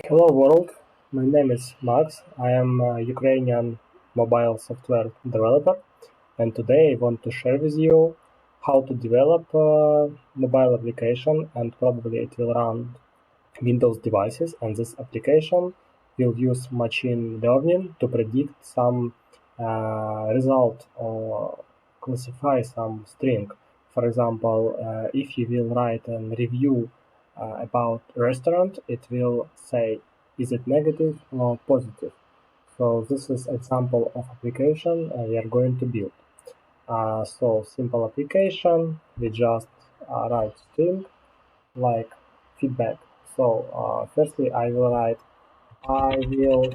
Hello world, my name is Max. I am a Ukrainian mobile software developer, and today I want to share with you how to develop a mobile application, and probably it will run Windows devices, and this application will use machine learning to predict some result or classify some string. For example, if you will write a review about restaurant, it will say is it negative or positive. So this is example of application we are going to build. So simple application, we just write string like feedback. So firstly, I will write I will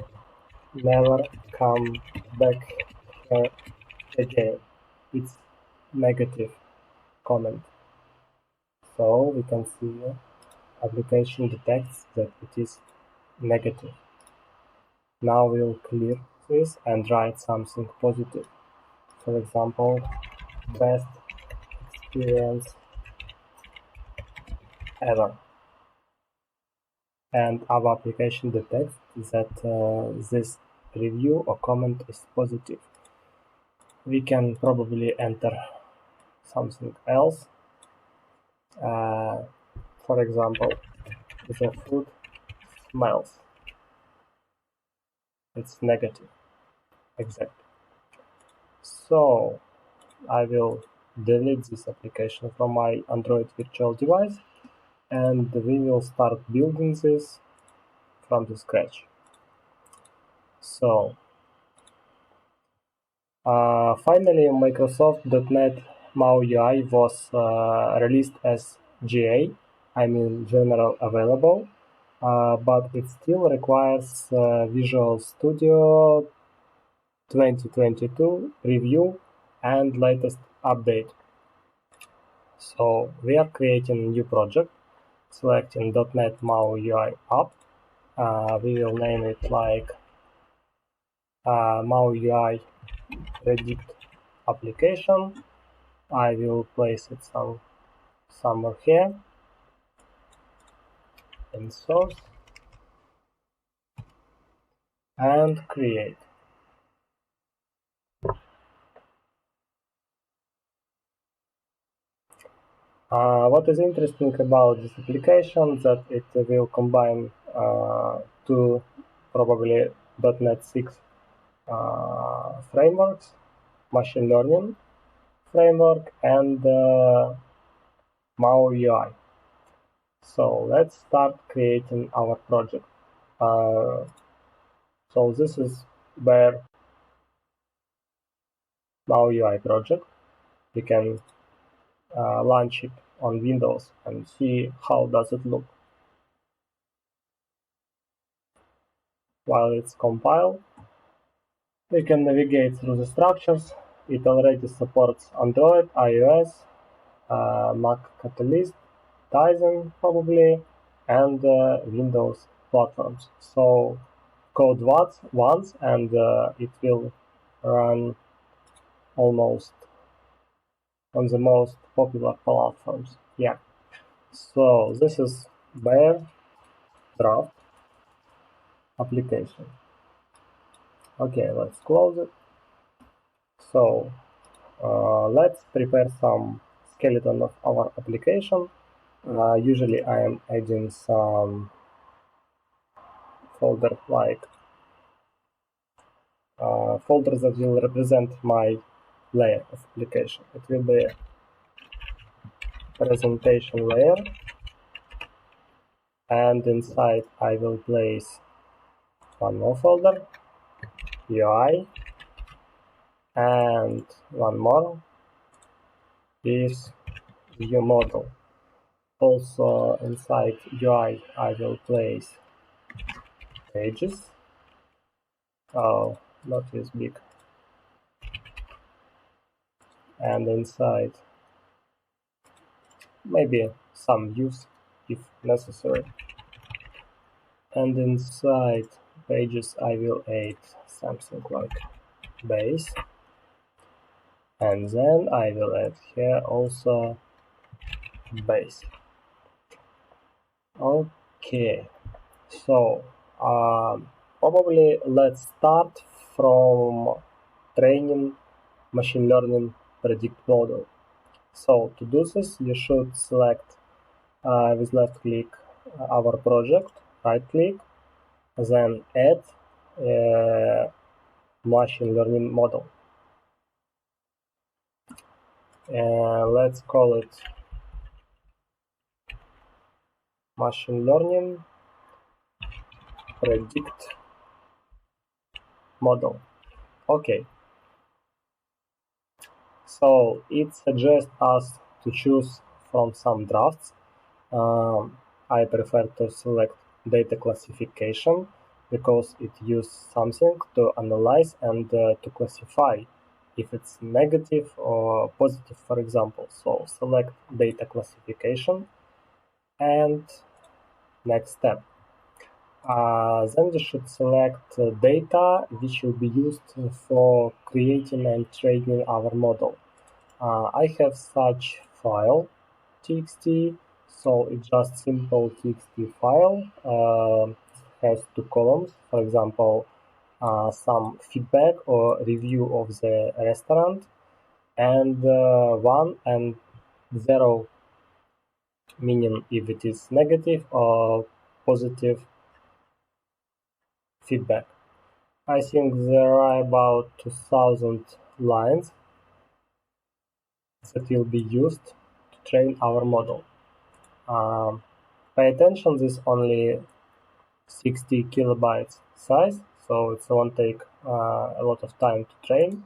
never come back here again. It's negative comment. So we can see application detects that it is negative. Now we'll clear this and write something positive. For example, best experience ever. And our application detects that this review or comment is positive. We can probably enter something else. For example, the food smells. It's negative. Exactly. So I will delete this application from my Android virtual device, and we will start building this from the scratch. So finally, Microsoft.NET MAUI UI was released as GA, I mean general available, but it still requires Visual Studio 2022 review and latest update. So we are creating a new project, selecting .NET MAUI UI app. We will name it like MAUI UI predict application. I will place it somewhere here in source and create. What is interesting about this application that it will combine two probably .NET 6 frameworks, machine learning framework and MAUI UI. So let's start creating our project. So this is where MAUI UI project. We can launch it on Windows and see how does it look. While it's compiled, we can navigate through the structures. It already supports Android, iOS, Mac Catalyst, Tizen probably, and Windows platforms. So code once and it will run almost on the most popular platforms. Yeah. So this is bare draft application. Okay, let's close it. So let's prepare some skeleton of our application. Usually I am adding some folder like folder that will represent my layer of application. It will be a presentation layer, and inside I will place one more folder, UI, and one more is view model. Also inside UI I will place pages. Oh, not this big. And inside maybe some views if necessary. And inside pages I will add something like base, and then I will add here also base. Okay, So probably let's start from training machine learning predict model. So to do this, you should select with left click our project, right click, then add machine learning model. Let's call it machine learning predict model. Okay, so it suggests us to choose from some drafts. I prefer to select data classification because it uses something to analyze and to classify if it's negative or positive, for example. So select data classification and next step. Then you should select data which will be used for creating and training our model. I have such file txt, so it's just simple txt file. Has two columns, for example, some feedback or review of the restaurant, and 1 and 0 meaning if it is negative or positive feedback. I think there are about 2000 lines that will be used to train our model. Pay attention, this only 60 kilobytes size, so it won't take a lot of time to train.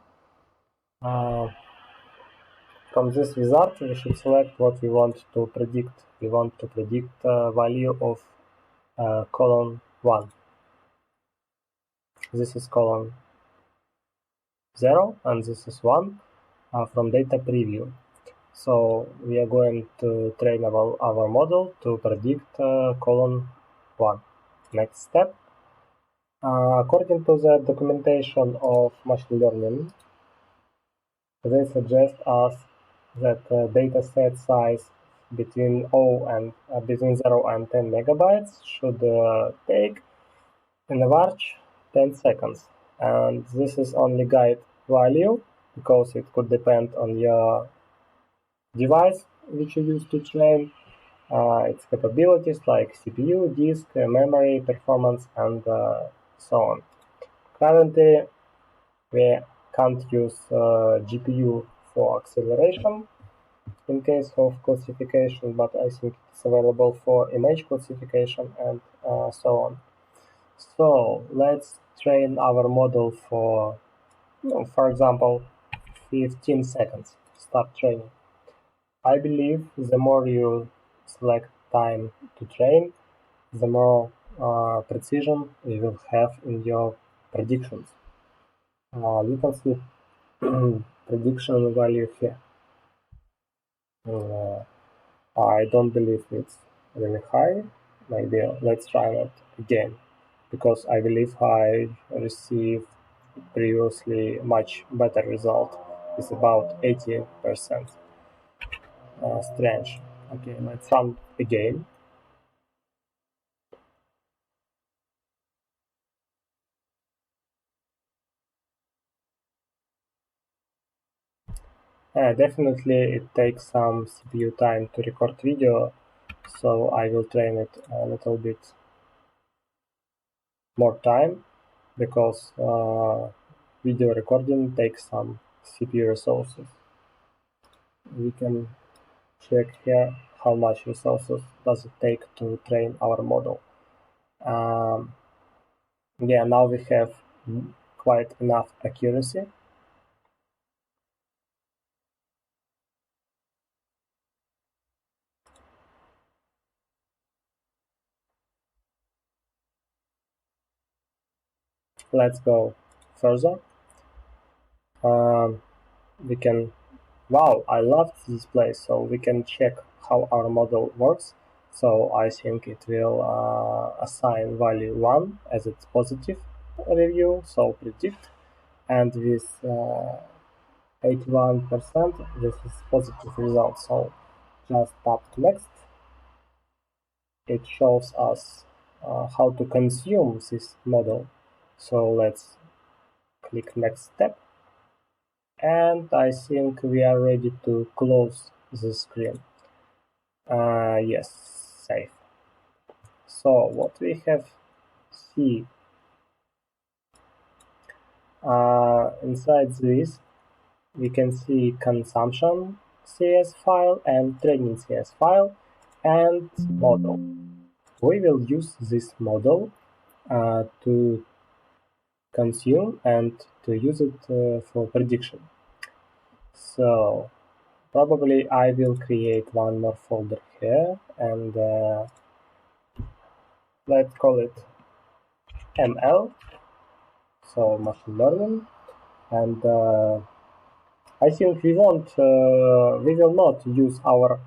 From this result, we should select what we want to predict. We want to predict value of column 1. This is column 0 and this is 1 from data preview. So we are going to train our model to predict column 1. Next step. According to the documentation of machine learning, they suggest us that data set size between 0 and 10 megabytes should take in average 10 seconds. And this is only guide value because it could depend on your device which you use to train, its capabilities like CPU, disk, memory, performance, and so on. Currently, we can't use GPU for acceleration in case of classification, but I think it's available for image classification and so on. So let's train our model for example, 15 seconds. Start training. I believe the more you select time to train, the more precision you will have in your predictions. You can see prediction value here. I don't believe it's really high. Maybe let's try it again, because I believe I received previously much better result. It's about 80%. Strange. Okay, let's run again. Definitely it takes some CPU time to record video, so I will train it a little bit more time because video recording takes some CPU resources. We can check here how much resources does it take to train our model. Yeah, now we have quite enough accuracy. Let's go further. We can, wow, I love this place. So we can check how our model works. So I think it will assign value 1 as its positive review, so predict, and with 81% this is positive result. So just tap next. It shows us how to consume this model. So let's click next step, and I think we are ready to close the screen. Yes, save. So what we have see inside this, we can see consumption CS file and training CS file and model. We will use this model to consume and to use it for prediction. So probably I will create one more folder here, and let's call it ML, so machine learning. And I think we will not use our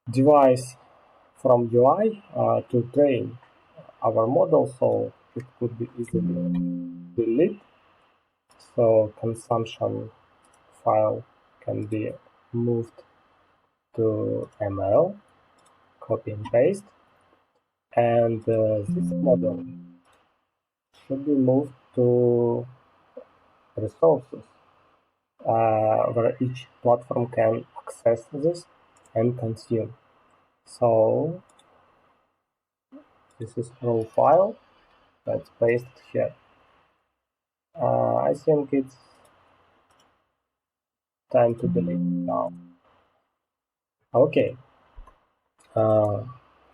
device from UI to train our model, so it could be easily delete. So consumption file can be moved to ML, copy and paste, and this model should be moved to resources, where each platform can access this and consume. So this is raw file. Let's paste it here. I think it's time to delete now. Okay.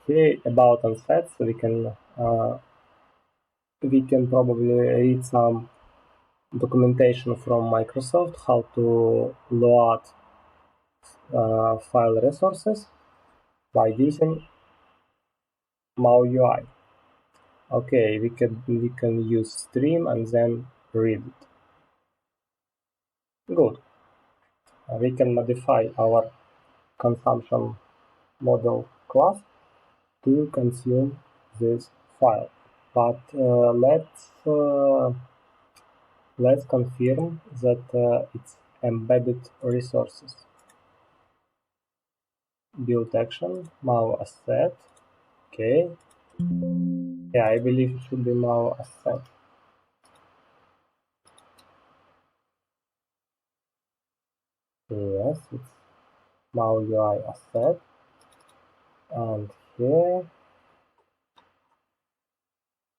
Here about unsets, we can probably read some documentation from Microsoft how to load file resources by using MAUI UI. Okay, we can use stream and then read it. Good. We can modify our consumption model class to consume this file. But let's confirm that it's embedded resources. Build action, MAUI asset. Okay. Yeah, I believe it should be MAUI asset. Yes, it's MAUI UI asset. And here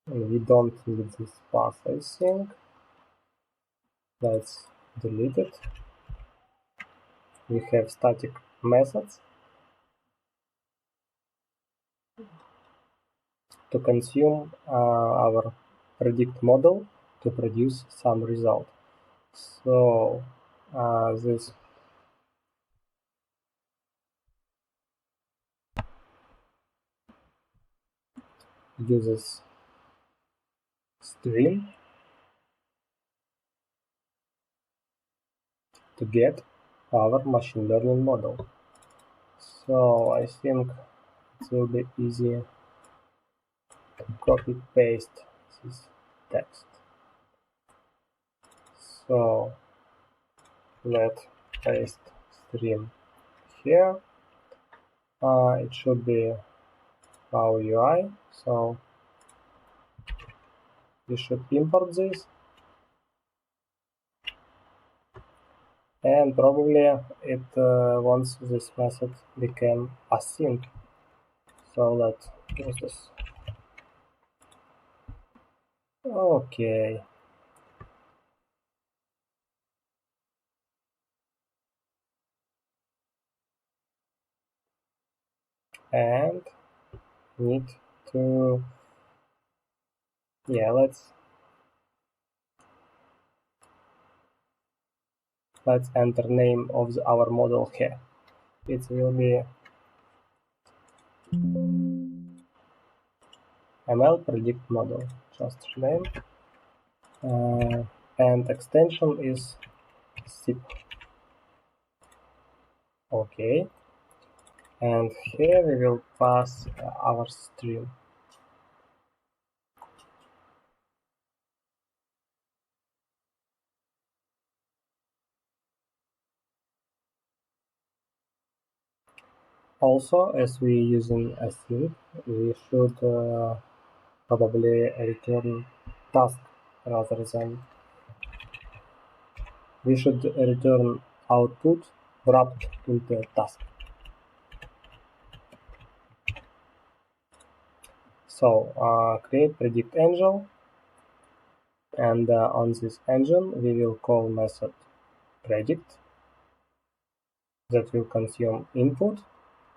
we don't need this path, I think. Let's delete it. We have static methods to consume our predict model to produce some result. So this uses stream to get our machine learning model. So I think it will be easy to copy paste this text. So let's paste stream here. It should be our UI, so we should import this, and probably it once this method became async. So let's use this. Okay. And need to, yeah, let's enter name of our model here. It will be ML predict model, just name, and extension is zip. Okay, and here we will pass our stream. Also, as we using async, we should probably return task rather than we should return output wrapped into a task. So create predict engine, and on this engine we will call method predict that will consume input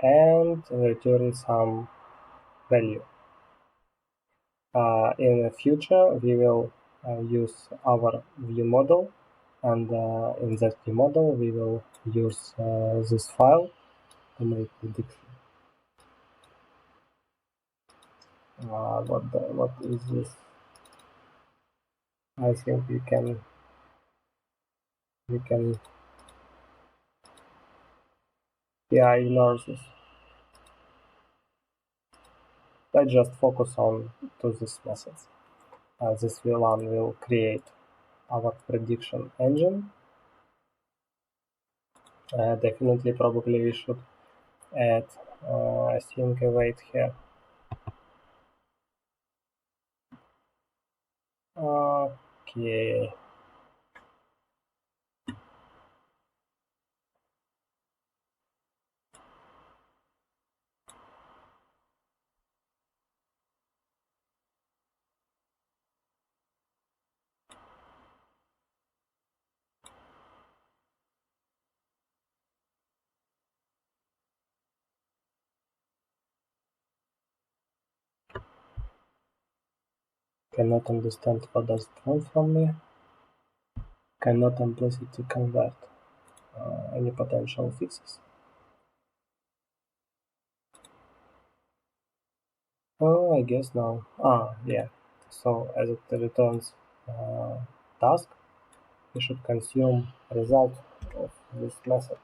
and return some value. In the future, we will use our view model, and in that view model, we will use this file to make prediction. What is this? I think we can ignore this. Let's just focus on to this method. This one will create our prediction engine. Definitely, probably we should add async await here. Okay. Cannot understand what does it want from me. Cannot implicitly convert any potential fixes. Oh, I guess no. Yeah. So as it returns task, we should consume result of this method.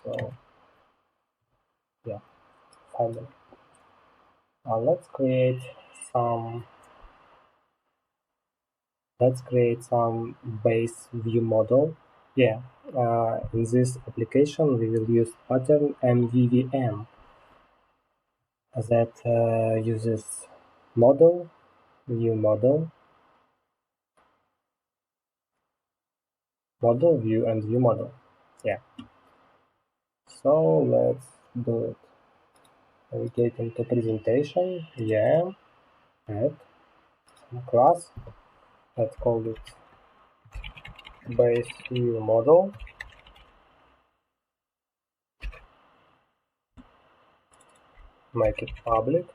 So yeah, finally. Let's create some base view model. Yeah, in this application we will use pattern MVVM that uses model, view model, model, view, and view model. Yeah. So let's do it. We get into presentation. Yeah. Add some class. Let's call it base view model. Make it public.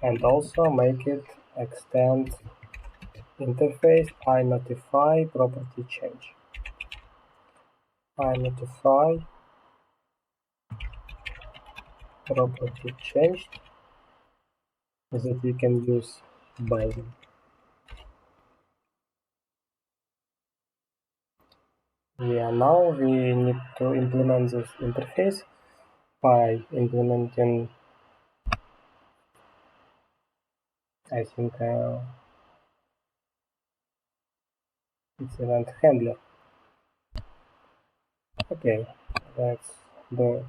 And also make it extend interface I notify property change. I notify property changed that we can use Biden. Yeah, now we need to implement this interface by implementing, I think, it's event handler. Okay, let's do it.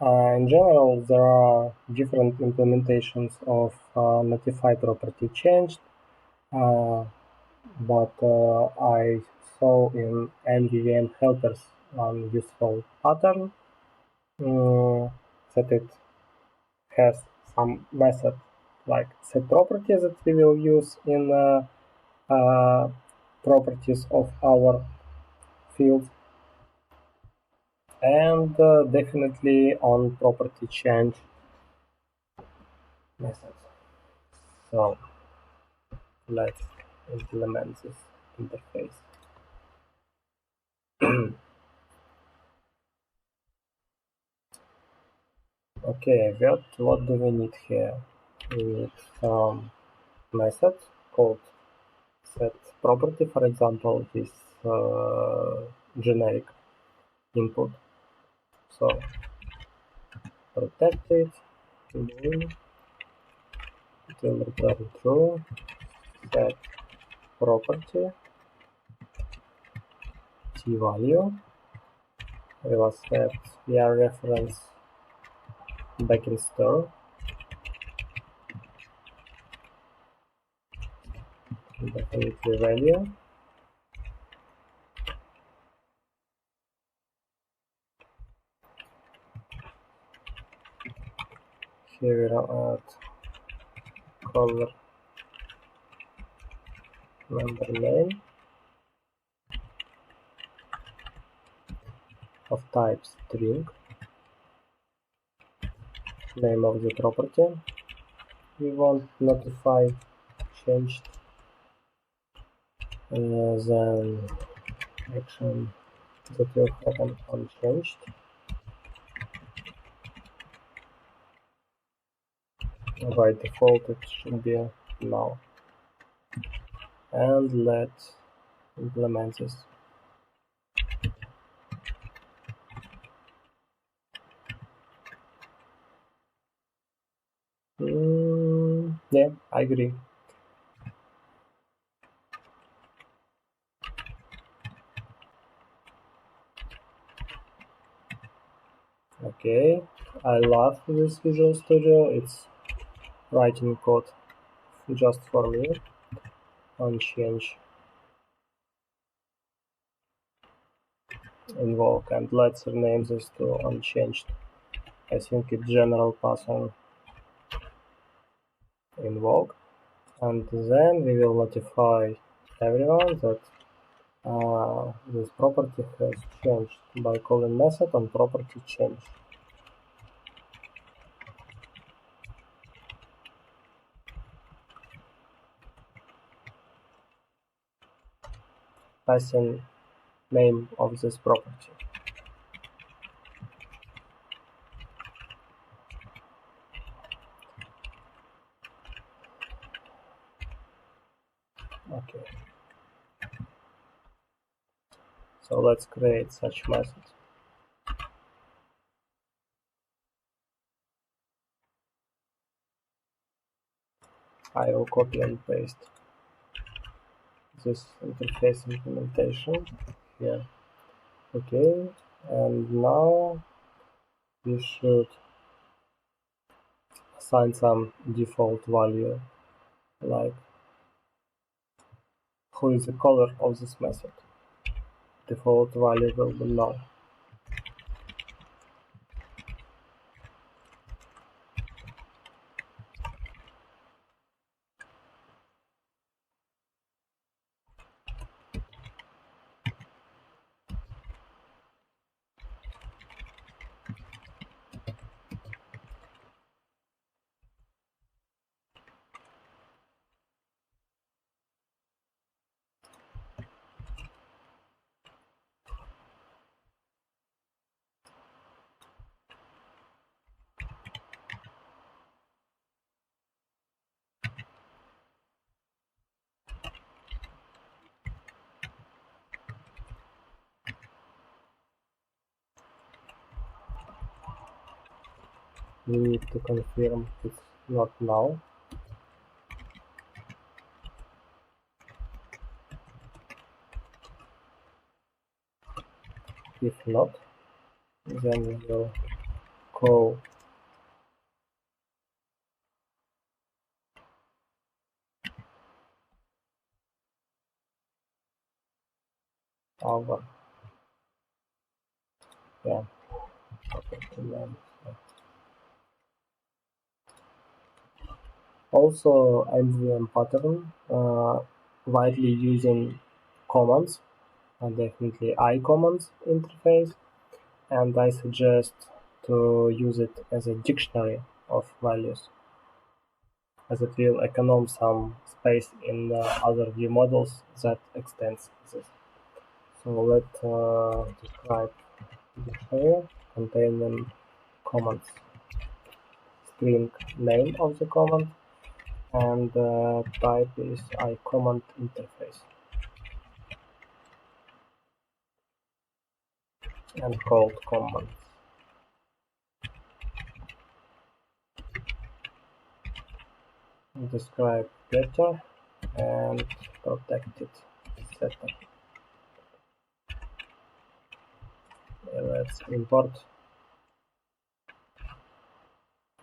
In general, there are different implementations of notify property changed, but I saw in MVVM helpers one useful pattern that it has some method like set properties that we will use in properties of our field, and definitely on property change methods. So let's implement this interface. Okay, what do we need here? We need some method called set property, for example, this generic input. So protect it, it will return true, set property, t value, we will set vr reference backend store, definitely value. Here we will add color member name of type string, name of the property we want notify changed, then action that will happen unchanged. By default it should be null, and let's implement this. Yeah, I agree. Okay, I love this Visual Studio. It's writing code just for me. Unchange, invoke, and let's rename this to unchanged. I think it's general pass on invoke, and then we will notify everyone that this property has changed by calling method on property change. Passing name of this property. Okay. So let's create such method. I will copy and paste this interface implementation here. Okay, and now we should assign some default value, like who is the caller of this method. Default value will be null. We need to confirm it's not null. If not, then we will call our okay. Also, MVVM pattern widely using commands, and definitely I commands interface, and I suggest to use it as a dictionary of values, as it will economize some space in other view models that extends this. So let's describe dictionary containing commands, string name of the command, and type is iCommand interface, and called commands. Describe getter and protected setter. let's import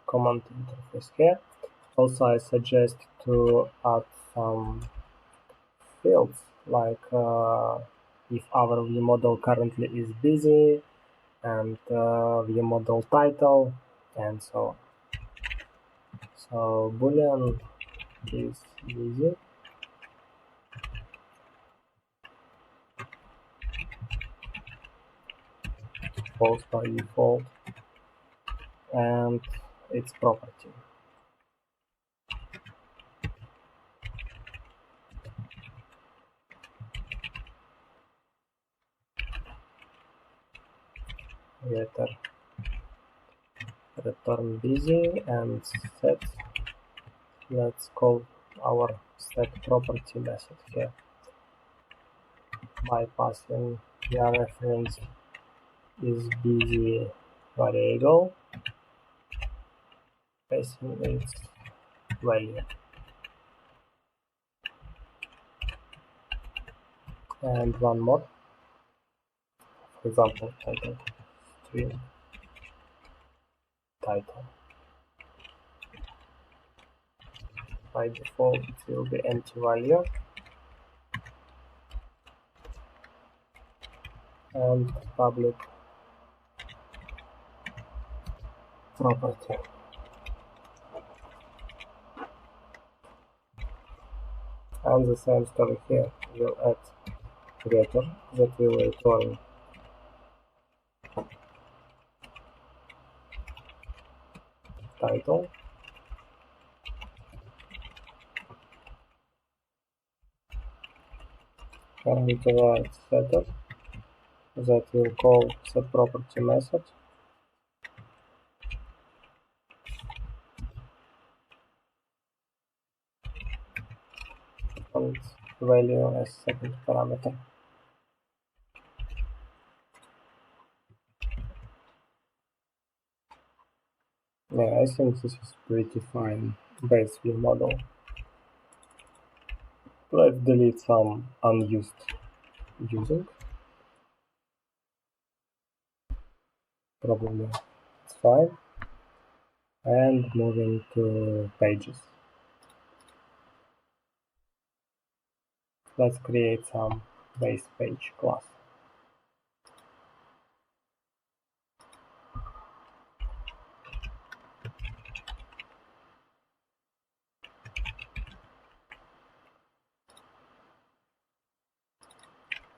command interface here. Also, I suggest to add some fields like if our view model currently is busy, and view model title, and so on. So boolean is busy, false by default, and its property. Return busy and set. Let's call our set property method here by passing the reference is busy variable, passing its value, and one more. For example, title string title. By default, it will be empty value, and public property. And the same story here. We'll add getter that will return title, and write setter that will call set property method, and value as second parameter. Yeah, I think this is pretty fine base view model. Let's delete some unused using. Probably it's fine. And moving to pages. Let's create some base page class.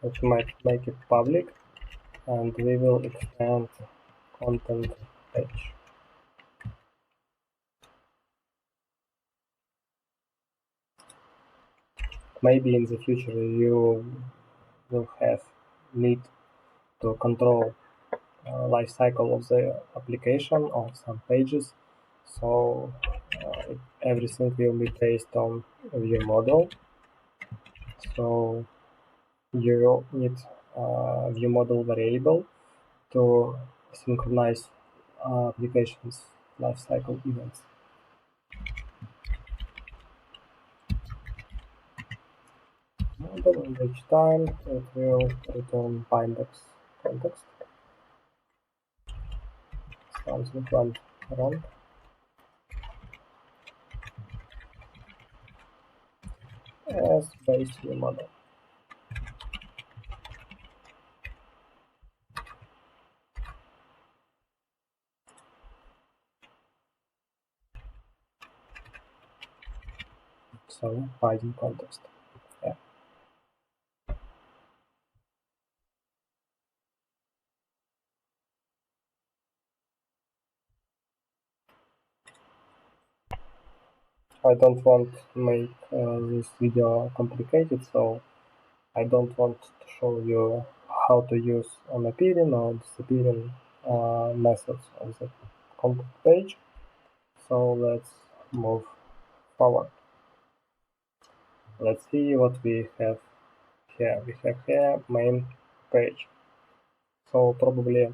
Let's make it public, and we will extend content page. Maybe in the future you will have need to control life cycle of the application of some pages, so everything will be based on view model. So you need view model variable to synchronize applications lifecycle events. Model, and each time it will return index context. Something went wrong. As base view model. So hiding context. Yeah. I don't want to make this video complicated, so I don't want to show you how to use an appearing or disappearing methods on the content page. So let's move forward. Let's see what we have here. We have here main page. So probably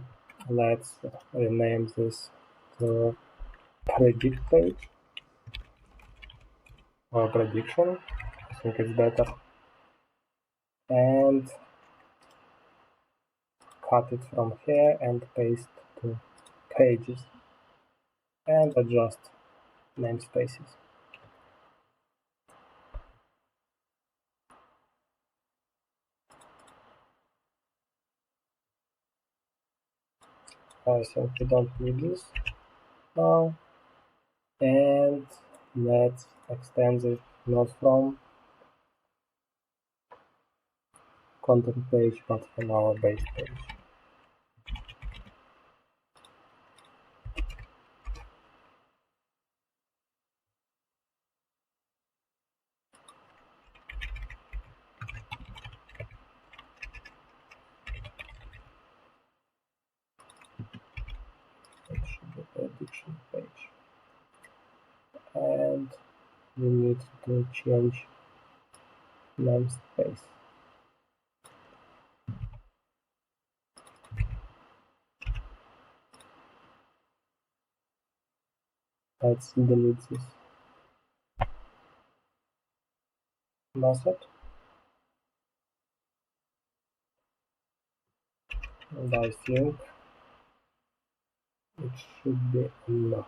let's rename this to predict page or prediction. I think it's better. And cut it from here and paste to pages and adjust namespaces. I think we don't need this now. And let's extend it not from content page but from our base page. It should be the addiction page. And we need to change namespace. Let's delete this method. And I think it should be enough.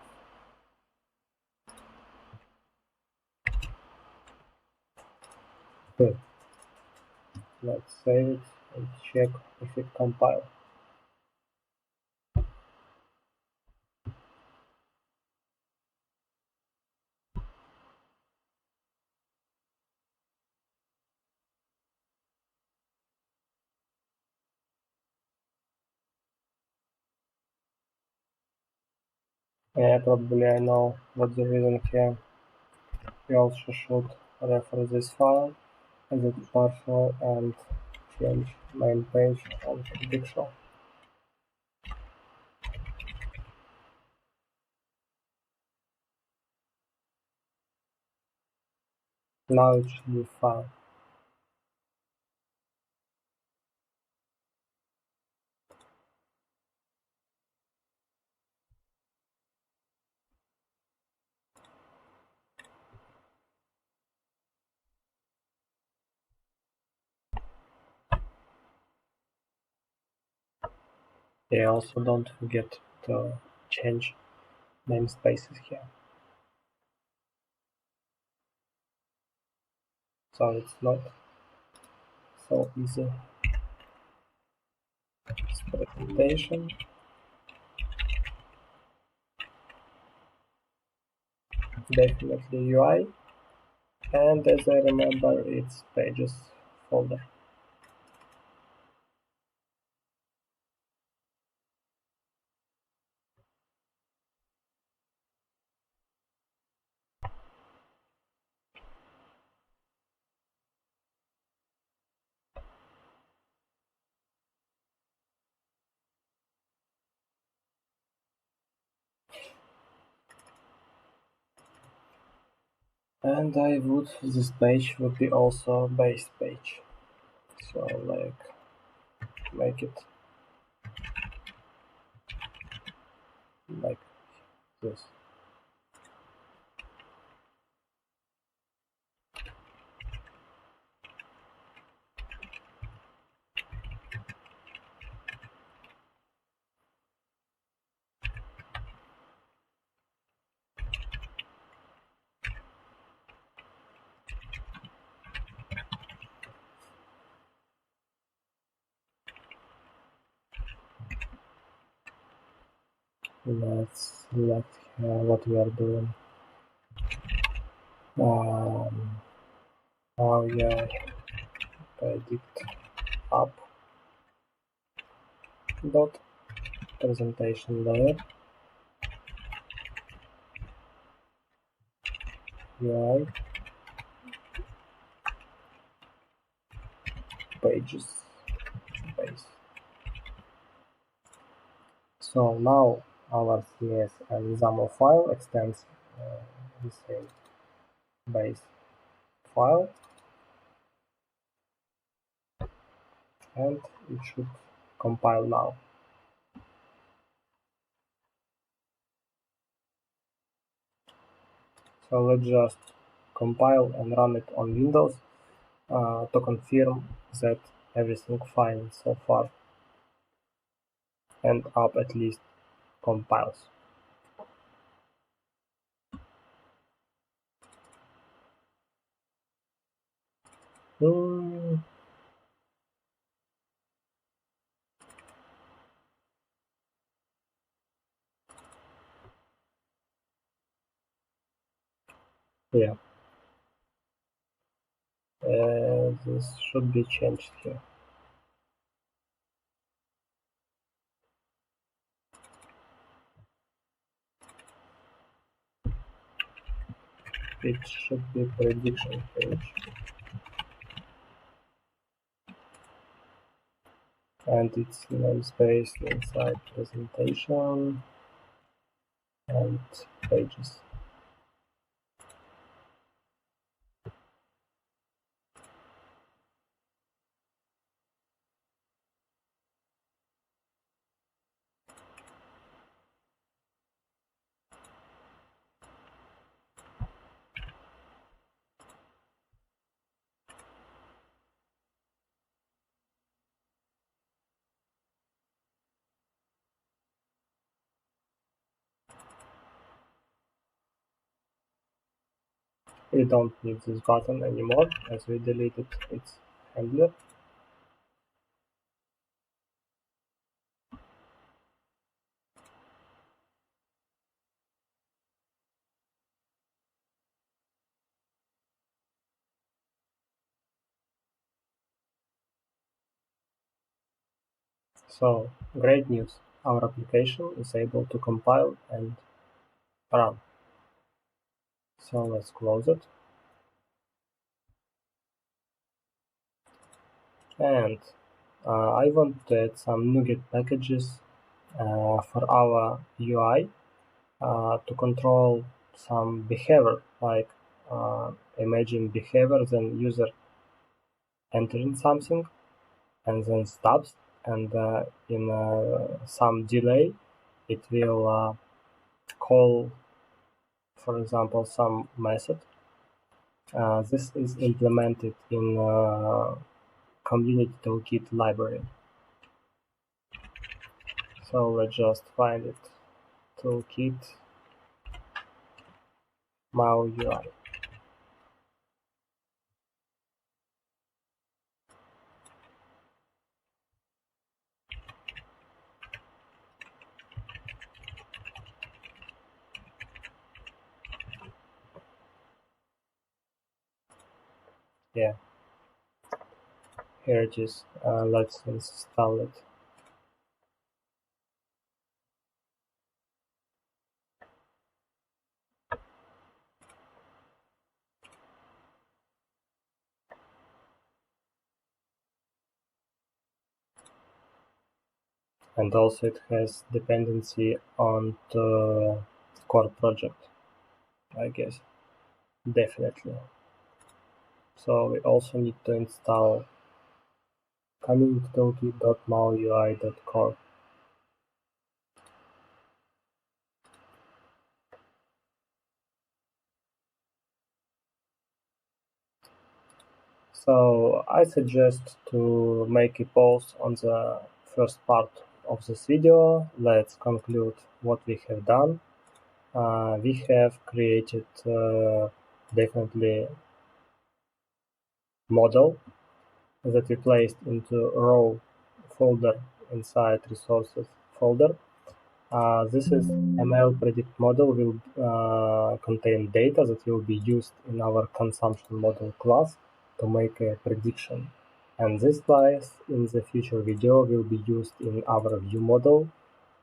Good. Let's save it and check if it compiles. Yeah, probably I know what the reason here. We also should refer this file as a partial and change main page on prediction. Now it should be fine. Yeah, also don't forget to change namespaces here. So it's not so easy. It's presentation. Definitely UI. And as I remember, it's pages folder. And this page would be also a base page. So like make it like this. Let's select here what we are doing. Oh yeah, predict up dot presentation layer UI pages base. So now our CS and XAML file extends the same base file, and it should compile now. So let's just compile and run it on Windows to confirm that everything fine so far. and app at least compiles. Yeah, this should be changed here. It should be prediction page. And its namespace inside presentation and pages. We don't need this button anymore as we deleted its handler. So, great news, our application is able to compile and run. So let's close it. And I want to add some NuGet packages for our UI to control some behavior, like imagine behavior, then user entering something and then stops, and in some delay it will call, for example, some method. This is implemented in community toolkit library. So let's just find it. Toolkit MAUI UI. Yeah, here it is. Let's install it. And also it has dependency on the core project, I guess. Definitely. So we also need to install communitytoolkit.mauiui.core. So I suggest to make a pause on the first part of this video. Let's conclude what we have done. We have created definitely model that we placed into row folder inside resources folder. This is ML predict model will contain data that will be used in our consumption model class to make a prediction. And this bias in the future video will be used in our view model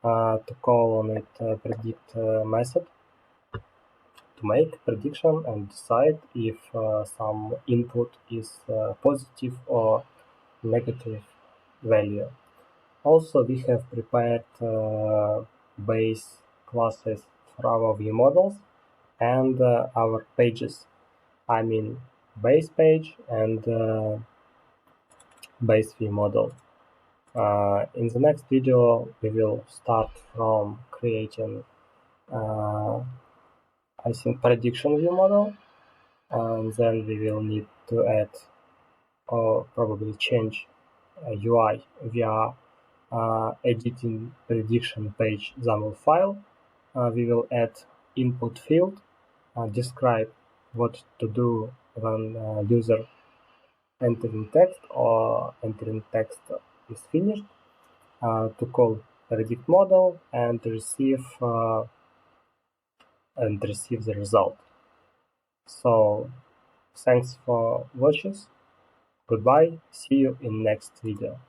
to call on it predict method to make prediction and decide if some input is positive or negative value. Also, we have prepared base classes for our view models and our pages. I mean, base page and base view model. In the next video, we will start from creating, I think, prediction view model, and then we will need to add or probably change UI via editing prediction page XAML file. We will add input field, describe what to do when user entering text or entering text is finished, to call predict model and receive the result. So thanks for watching. Goodbye. See you in next video.